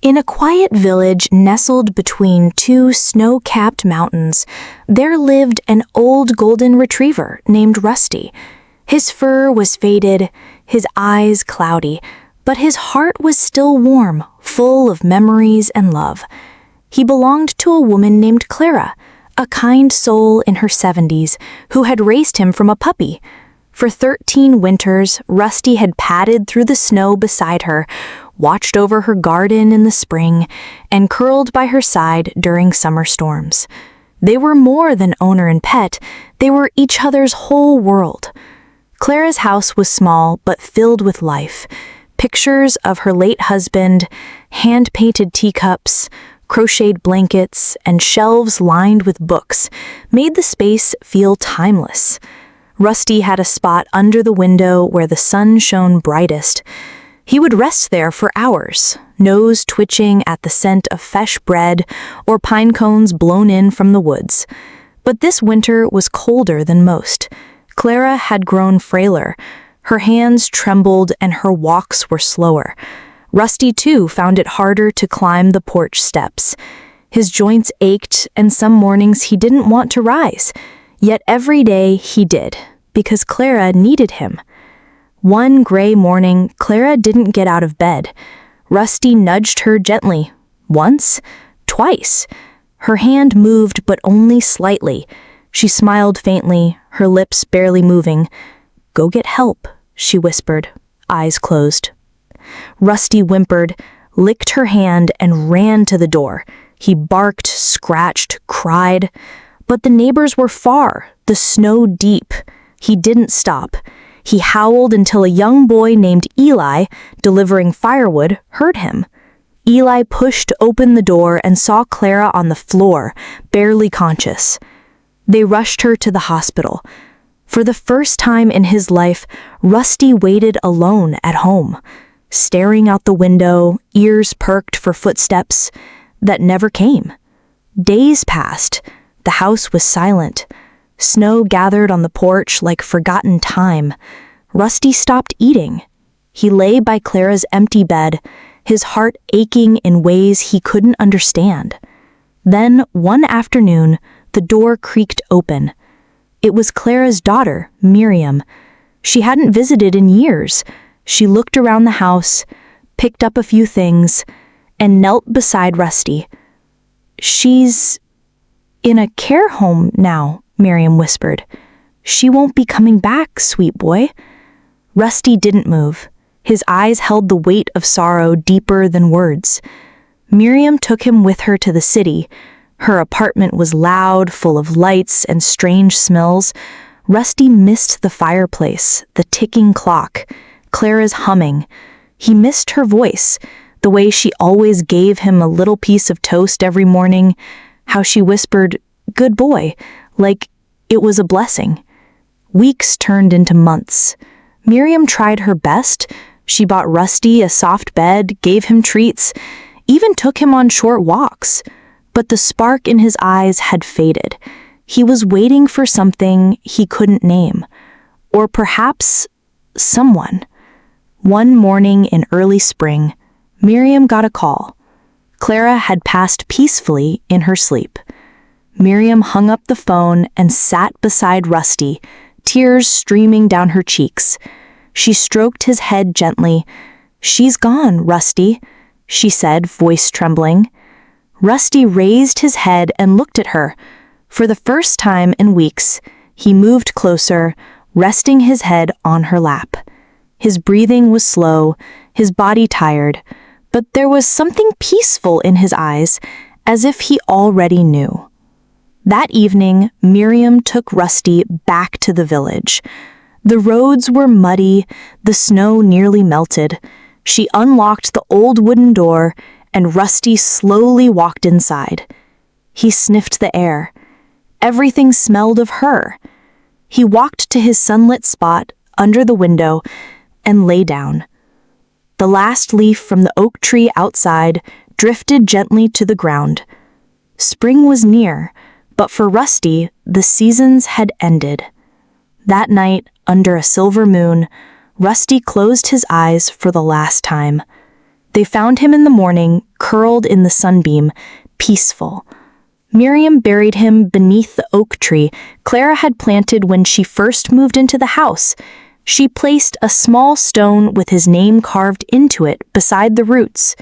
In a quiet village nestled between two snow-capped mountains, there lived an old golden retriever named Rusty. His fur was faded, his eyes cloudy, but his heart was still warm, full of memories and love. He belonged to a woman named Clara, a kind soul in her 70s, who had raised him from a puppy. For 13 winters, Rusty had padded through the snow beside her, watched over her garden in the spring, and curled by her side during summer storms. They were more than owner and pet, they were each other's whole world. Clara's house was small but filled with life. Pictures of her late husband, hand-painted teacups, crocheted blankets, and shelves lined with books made the space feel timeless. Rusty had a spot under the window where the sun shone brightest. He would rest there for hours, nose twitching at the scent of fresh bread or pine cones blown in from the woods. But this winter was colder than most. Clara had grown frailer. Her hands trembled and her walks were slower. Rusty, too, found it harder to climb the porch steps. His joints ached, and some mornings he didn't want to rise. Yet every day he did, because Clara needed him. One gray morning, Clara didn't get out of bed. Rusty nudged her gently. Once, twice. Her hand moved, but only slightly. She smiled faintly, her lips barely moving. "Go get help," she whispered, eyes closed. Rusty whimpered, licked her hand, and ran to the door. He barked, scratched, cried. But the neighbors were far, the snow deep. He didn't stop. He howled until a young boy named Eli, delivering firewood, heard him. Eli pushed open the door and saw Clara on the floor, barely conscious. They rushed her to the hospital. For the first time in his life, Rusty waited alone at home, staring out the window, ears perked for footsteps that never came. Days passed. The house was silent. Snow gathered on the porch like forgotten time. Rusty stopped eating. He lay by Clara's empty bed, his heart aching in ways he couldn't understand. Then, one afternoon, the door creaked open. It was Clara's daughter, Miriam. She hadn't visited in years. She looked around the house, picked up a few things, and knelt beside Rusty. "She's in a care home now," Miriam whispered. "She won't be coming back, sweet boy." Rusty didn't move. His eyes held the weight of sorrow deeper than words. Miriam took him with her to the city. Her apartment was loud, full of lights and strange smells. Rusty missed the fireplace, the ticking clock, Clara's humming. He missed her voice, the way she always gave him a little piece of toast every morning, how she whispered, "Good boy," like it was a blessing. Weeks turned into months. Miriam tried her best. She bought Rusty a soft bed, gave him treats, even took him on short walks. But the spark in his eyes had faded. He was waiting for something he couldn't name. Or perhaps someone. One morning in early spring, Miriam got a call. Clara had passed peacefully in her sleep. Miriam hung up the phone and sat beside Rusty, tears streaming down her cheeks. She stroked his head gently. "She's gone, Rusty," she said, voice trembling. Rusty raised his head and looked at her. For the first time in weeks, he moved closer, resting his head on her lap. His breathing was slow, his body tired, but there was something peaceful in his eyes, as if he already knew. That evening, Miriam took Rusty back to the village. The roads were muddy, the snow nearly melted. She unlocked the old wooden door, and Rusty slowly walked inside. He sniffed the air. Everything smelled of her. He walked to his sunlit spot under the window and lay down. The last leaf from the oak tree outside drifted gently to the ground. Spring was near, but for Rusty, the seasons had ended. That night, under a silver moon, Rusty closed his eyes for the last time. They found him in the morning, curled in the sunbeam, peaceful. Miriam buried him beneath the oak tree Clara had planted when she first moved into the house. She placed a small stone with his name carved into it beside the roots.